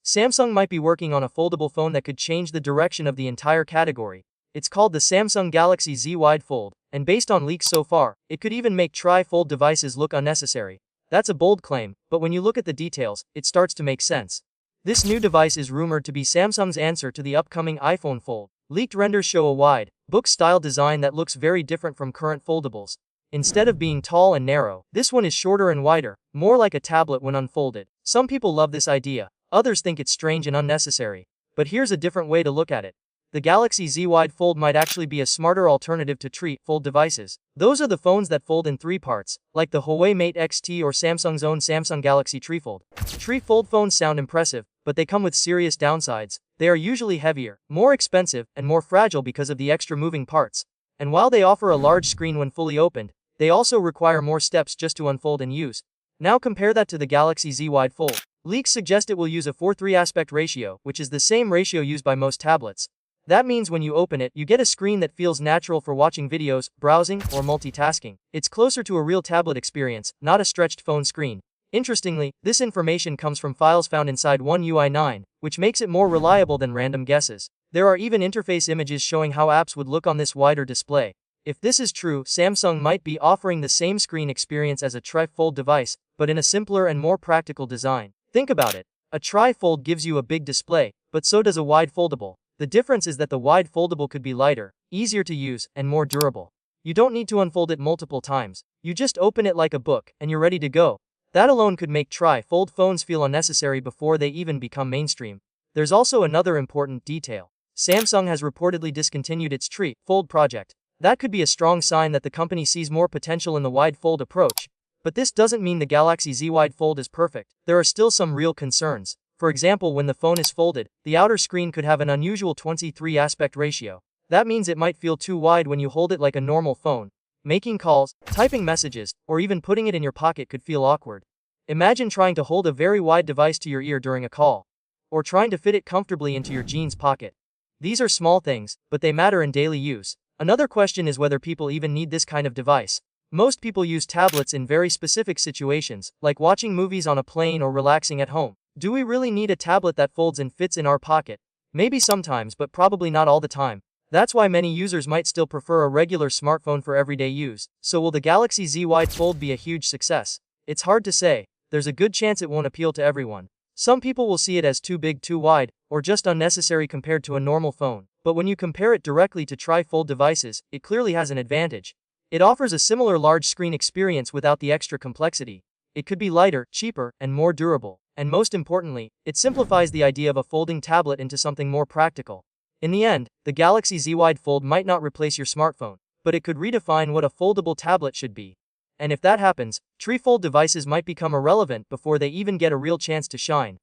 Samsung might be working on a foldable phone that could change the direction of the entire category. It's called the Samsung Galaxy Z Wide Fold, and based on leaks so far, it could even make tri-fold devices look unnecessary. That's a bold claim, but when you look at the details, it starts to make sense. This new device is rumored to be Samsung's answer to the upcoming iPhone Fold. Leaked renders show a wide, book-style design that looks very different from current foldables. Instead of being tall and narrow, this one is shorter and wider, more like a tablet when unfolded. Some people love this idea, others think it's strange and unnecessary. But here's a different way to look at it. The Galaxy Z Wide Fold might actually be a smarter alternative to tri-fold devices. Those are the phones that fold in three parts, like the Huawei Mate X-T or Samsung's own Samsung Galaxy Trifold. Tri-fold phones sound impressive, but they come with serious downsides. They are usually heavier, more expensive, and more fragile because of the extra moving parts. And while they offer a large screen when fully opened, they also require more steps just to unfold and use. Now compare that to the Galaxy Z Wide Fold. Leaks suggest it will use a 4:3 aspect ratio, which is the same ratio used by most tablets. That means when you open it, you get a screen that feels natural for watching videos, browsing, or multitasking. It's closer to a real tablet experience, not a stretched phone screen. Interestingly, this information comes from files found inside One UI 9, which makes it more reliable than random guesses. There are even interface images showing how apps would look on this wider display. If this is true, Samsung might be offering the same screen experience as a tri-fold device, but in a simpler and more practical design. Think about it. A tri-fold gives you a big display, but so does a wide foldable. The difference is that the wide foldable could be lighter, easier to use, and more durable. You don't need to unfold it multiple times. You just open it like a book, and you're ready to go. That alone could make tri-fold phones feel unnecessary before they even become mainstream. There's also another important detail. Samsung has reportedly discontinued its tri-fold project. That could be a strong sign that the company sees more potential in the wide fold approach. But this doesn't mean the Galaxy Z Wide Fold is perfect. There are still some real concerns. For example, when the phone is folded, the outer screen could have an unusual 23 aspect ratio. That means it might feel too wide when you hold it like a normal phone. Making calls, typing messages, or even putting it in your pocket could feel awkward. Imagine trying to hold a very wide device to your ear during a call, or trying to fit it comfortably into your jeans pocket. These are small things, but they matter in daily use. Another question is whether people even need this kind of device. Most people use tablets in very specific situations, like watching movies on a plane or relaxing at home. Do we really need a tablet that folds and fits in our pocket? Maybe sometimes, but probably not all the time. That's why many users might still prefer a regular smartphone for everyday use. So will the Galaxy Z Wide Fold be a huge success? It's hard to say. There's a good chance it won't appeal to everyone. Some people will see it as too big, too wide, or just unnecessary compared to a normal phone. But when you compare it directly to tri-fold devices, it clearly has an advantage. It offers a similar large screen experience without the extra complexity. It could be lighter, cheaper, and more durable. And most importantly, it simplifies the idea of a folding tablet into something more practical. In the end, the Galaxy Z Wide Fold might not replace your smartphone, but it could redefine what a foldable tablet should be. And if that happens, tri-fold devices might become irrelevant before they even get a real chance to shine.